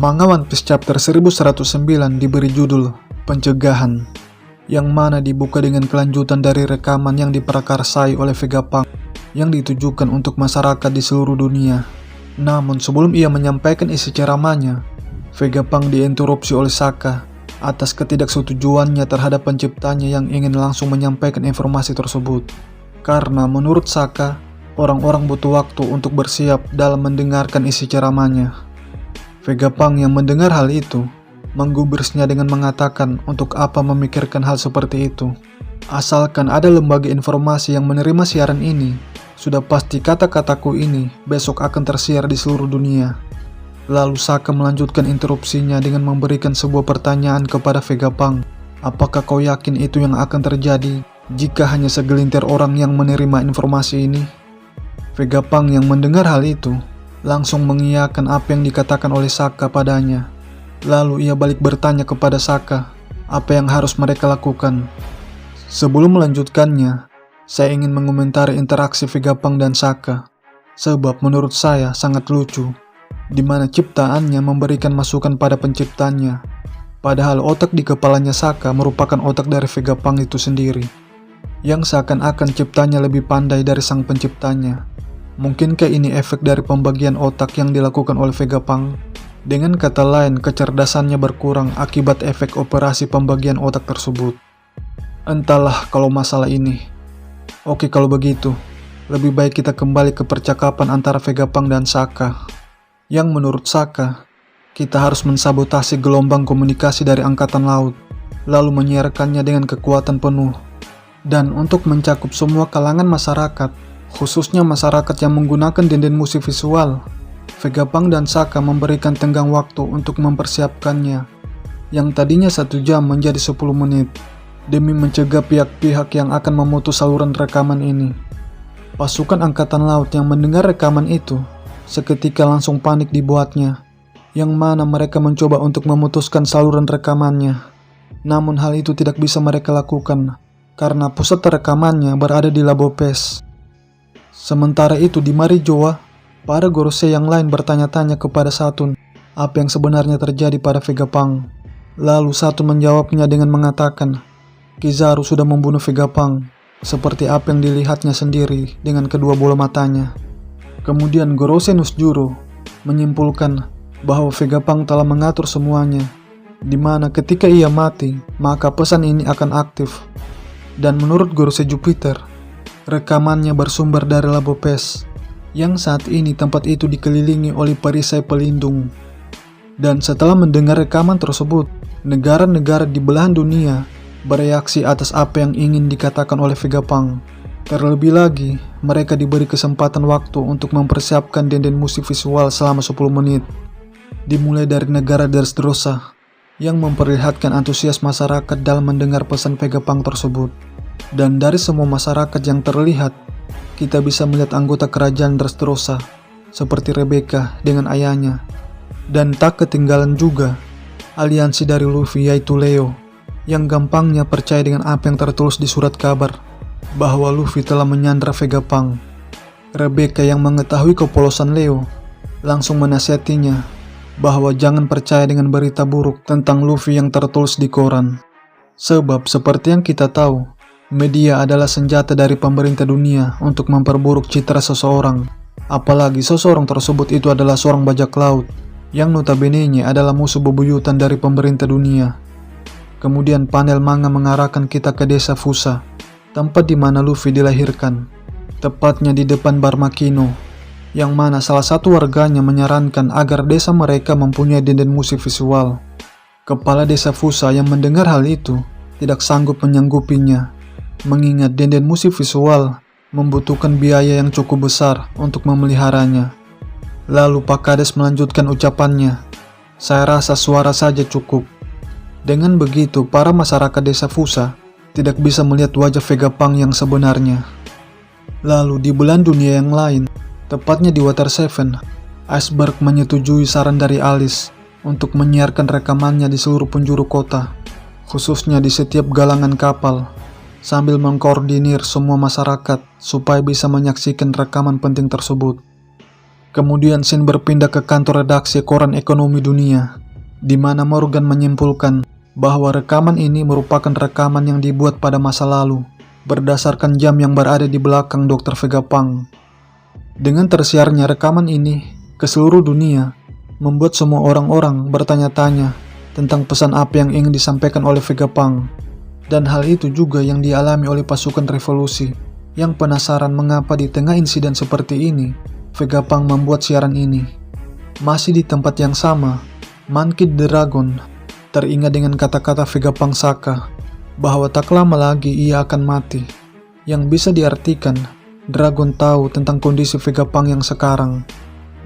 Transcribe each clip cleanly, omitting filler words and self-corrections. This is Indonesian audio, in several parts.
Manga One Piece chapter 1109 diberi judul Pencegahan, yang mana dibuka dengan kelanjutan dari rekaman yang diprakarsai oleh Vegapunk yang ditujukan untuk masyarakat di seluruh dunia. Namun sebelum ia menyampaikan isi ceramahnya, Vegapunk diinterupsi oleh Saka atas ketidaksetujuannya terhadap penciptanya yang ingin langsung menyampaikan informasi tersebut. Karena menurut Saka, orang-orang butuh waktu untuk bersiap dalam mendengarkan isi ceramahnya. Vegapunk yang mendengar hal itu menggubrisnya dengan mengatakan untuk apa memikirkan hal seperti itu. Asalkan ada lembaga informasi yang menerima siaran ini, sudah pasti kata-kataku ini besok akan tersiar di seluruh dunia. Lalu Saka melanjutkan interupsinya dengan memberikan sebuah pertanyaan kepada Vegapunk. Apakah kau yakin itu yang akan terjadi jika hanya segelintir orang yang menerima informasi ini? Vegapunk yang mendengar hal itu langsung mengiyakan apa yang dikatakan oleh Saka padanya. Lalu ia balik bertanya kepada Saka, apa yang harus mereka lakukan. Sebelum melanjutkannya, saya ingin mengomentari interaksi Vegapunk dan Saka. Sebab menurut saya sangat lucu, di mana ciptaannya memberikan masukan pada penciptanya. Padahal otak di kepalanya Saka merupakan otak dari Vegapunk itu sendiri, yang seakan-akan ciptanya lebih pandai dari sang penciptanya. Mungkinkah ini efek dari pembagian otak yang dilakukan oleh Vegapunk? Dengan kata lain, kecerdasannya berkurang akibat efek operasi pembagian otak tersebut. Entahlah kalau masalah ini. Oke, kalau begitu, lebih baik kita kembali ke percakapan antara Vegapunk dan Saka. Yang menurut Saka, kita harus mensabotase gelombang komunikasi dari angkatan laut, lalu menyiarkannya dengan kekuatan penuh. Dan untuk mencakup semua kalangan masyarakat, khususnya masyarakat yang menggunakan denden musik visual, Vegapunk dan Saka memberikan tenggang waktu untuk mempersiapkannya, yang tadinya 1 jam menjadi 10 menit, demi mencegah pihak-pihak yang akan memutus saluran rekaman ini. Pasukan angkatan laut yang mendengar rekaman itu seketika langsung panik dibuatnya, yang mana mereka mencoba untuk memutuskan saluran rekamannya. Namun hal itu tidak bisa mereka lakukan, karena pusat rekamannya berada di Labo Pes. Sementara itu di Marijoa, para Gorosei yang lain bertanya-tanya kepada Saturn apa yang sebenarnya terjadi pada Vegapunk. Lalu Saturn menjawabnya dengan mengatakan, Kizaru sudah membunuh Vegapunk, seperti apa yang dilihatnya sendiri dengan kedua bola matanya. Kemudian Gorosei Nusjuro menyimpulkan bahwa Vegapunk telah mengatur semuanya, di mana ketika ia mati, maka pesan ini akan aktif. Dan menurut Gorosei Jupiter, rekamannya bersumber dari Labo Pes, yang saat ini tempat itu dikelilingi oleh perisai pelindung. Dan setelah mendengar rekaman tersebut, negara-negara di belahan dunia bereaksi atas apa yang ingin dikatakan oleh Vegapunk. Terlebih lagi, mereka diberi kesempatan waktu untuk mempersiapkan denden musik visual selama 10 menit. Dimulai dari negara Dressrosa, yang memperlihatkan antusias masyarakat dalam mendengar pesan Vegapunk tersebut. Dan dari semua masyarakat yang terlihat, kita bisa melihat anggota kerajaan Dressrosa, seperti Rebecca dengan ayahnya. Dan tak ketinggalan juga, aliansi dari Luffy yaitu Leo, yang gampangnya percaya dengan apa yang tertulis di surat kabar, bahwa Luffy telah menyandra Vegapunk. Rebecca yang mengetahui kepolosan Leo, langsung menasihatinya, bahwa jangan percaya dengan berita buruk tentang Luffy yang tertulis di koran. Sebab seperti yang kita tahu, media adalah senjata dari pemerintah dunia untuk memperburuk citra seseorang. Apalagi seseorang tersebut itu adalah seorang bajak laut, yang notabene-nya adalah musuh bebuyutan dari pemerintah dunia. Kemudian panel manga mengarahkan kita ke desa Fusa, tempat di mana Luffy dilahirkan. Tepatnya di depan bar Makino, yang mana salah satu warganya menyarankan agar desa mereka mempunyai denden musik visual. Kepala desa Fusa yang mendengar hal itu tidak sanggup menyanggupinya, mengingat denden musik visual membutuhkan biaya yang cukup besar untuk memeliharanya. Lalu Pak Kades melanjutkan ucapannya, saya rasa suara saja cukup. Dengan begitu, para masyarakat desa Fusa tidak bisa melihat wajah Vegapunk yang sebenarnya. Lalu di belahan dunia yang lain, tepatnya di Water Seven, Iceberg menyetujui saran dari Alice untuk menyiarkan rekamannya di seluruh penjuru kota, khususnya di setiap galangan kapal, sambil mengkoordinir semua masyarakat supaya bisa menyaksikan rekaman penting tersebut. Kemudian scene berpindah ke kantor redaksi koran Ekonomi Dunia, di mana Morgan menyimpulkan bahwa rekaman ini merupakan rekaman yang dibuat pada masa lalu, berdasarkan jam yang berada di belakang Dr. Vegapunk. Dengan tersiarnya rekaman ini ke seluruh dunia, membuat semua orang-orang bertanya-tanya tentang pesan apa yang ingin disampaikan oleh Vegapunk. Dan hal itu juga yang dialami oleh pasukan revolusi, yang penasaran mengapa di tengah insiden seperti ini, Vegapunk membuat siaran ini. Masih di tempat yang sama, Monkey D. Dragon teringat dengan kata-kata Vegapunk Saka, bahwa tak lama lagi ia akan mati. Yang bisa diartikan, Dragon tahu tentang kondisi Vegapunk yang sekarang.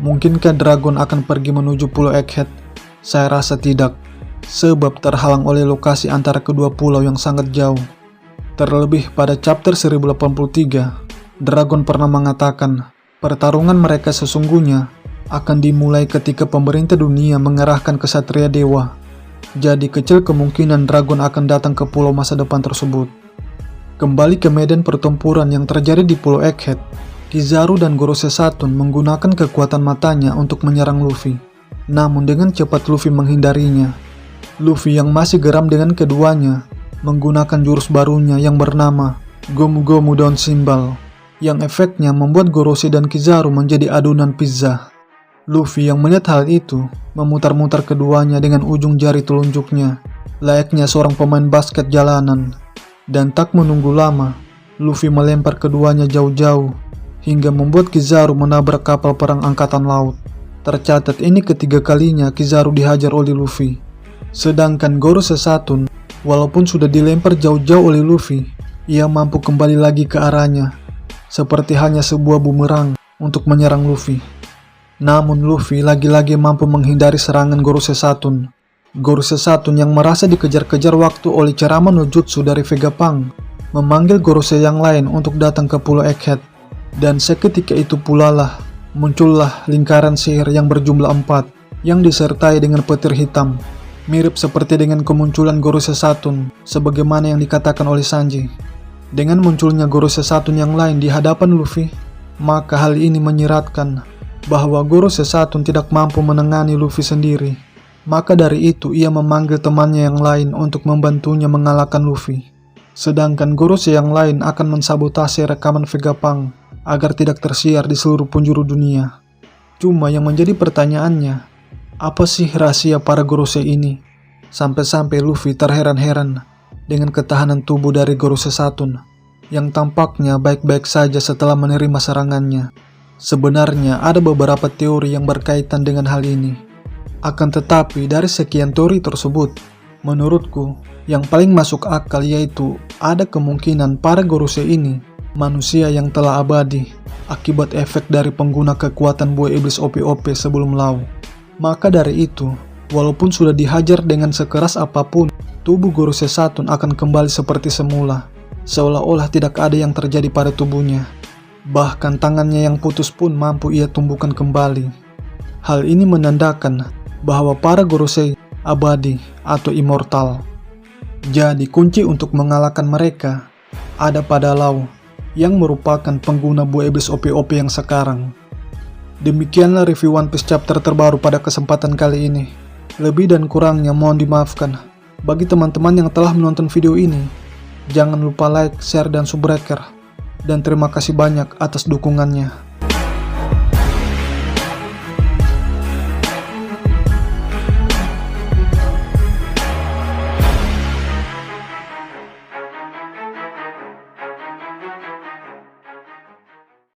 Mungkinkah Dragon akan pergi menuju Pulau Egghead? Saya rasa tidak, sebab terhalang oleh lokasi antara kedua pulau yang sangat jauh. Terlebih pada chapter 1083, Dragon pernah mengatakan pertarungan mereka sesungguhnya akan dimulai ketika pemerintah dunia mengerahkan kesatria dewa. Jadi kecil kemungkinan Dragon akan datang ke pulau masa depan tersebut. Kembali ke medan pertempuran yang terjadi di Pulau Egghead, Kizaru dan Gorosei Satoon menggunakan kekuatan matanya untuk menyerang Luffy. Namun dengan cepat Luffy menghindarinya. Luffy yang masih geram dengan keduanya menggunakan jurus barunya yang bernama Gomu Gomu Daun Simbal, yang efeknya membuat Gorosei dan Kizaru menjadi adonan pizza. Luffy yang melihat hal itu memutar-mutar keduanya dengan ujung jari telunjuknya, layaknya seorang pemain basket jalanan. Dan tak menunggu lama, Luffy melempar keduanya jauh-jauh hingga membuat Kizaru menabrak kapal perang angkatan laut. Tercatat ini ketiga kalinya Kizaru dihajar oleh Luffy. Sedangkan Gorosei Satoon, walaupun sudah dilempar jauh-jauh oleh Luffy, ia mampu kembali lagi ke arahnya, seperti hanya sebuah bumerang untuk menyerang Luffy. Namun Luffy lagi-lagi mampu menghindari serangan Gorosei Satoon. Gorosei Satoon yang merasa dikejar-kejar waktu oleh ceramah no jutsu dari Vegapunk, memanggil Gorosei yang lain untuk datang ke Pulau Egghead. Dan seketika itu pula lah, muncullah lingkaran sihir yang berjumlah 4, yang disertai dengan petir hitam. Mirip seperti dengan kemunculan Gorosei Satoon, sebagaimana yang dikatakan oleh Sanji. Dengan munculnya Gorosei Satoon yang lain di hadapan Luffy, maka hal ini menyiratkan bahwa Gorosei Satoon tidak mampu menangani Luffy sendiri. Maka dari itu ia memanggil temannya yang lain untuk membantunya mengalahkan Luffy. Sedangkan Gorosei yang lain akan mensabotase rekaman Vegapunk agar tidak tersiar di seluruh penjuru dunia. Cuma yang menjadi pertanyaannya, apa sih rahasia para Gorosei ini? Sampai-sampai Luffy terheran-heran dengan ketahanan tubuh dari Gorosei Satoon, yang tampaknya baik-baik saja setelah menerima serangannya. Sebenarnya ada beberapa teori yang berkaitan dengan hal ini. Akan tetapi dari sekian teori tersebut, menurutku yang paling masuk akal yaitu ada kemungkinan para Gorosei ini manusia yang telah abadi akibat efek dari pengguna kekuatan buah iblis OP-OP sebelum Law. Maka dari itu, walaupun sudah dihajar dengan sekeras apapun, tubuh Gorosei Satoon akan kembali seperti semula, seolah-olah tidak ada yang terjadi pada tubuhnya. Bahkan tangannya yang putus pun mampu ia tumbuhkan kembali. Hal ini menandakan bahwa para Gorosei abadi atau immortal. Jadi kunci untuk mengalahkan mereka ada pada Law, yang merupakan pengguna buah iblis OP-OP yang sekarang. Demikianlah review One Piece chapter terbaru pada kesempatan kali ini. Lebih dan kurangnya mohon dimaafkan. Bagi teman-teman yang telah menonton video ini, jangan lupa like, share, dan subbreaker. Dan terima kasih banyak atas dukungannya.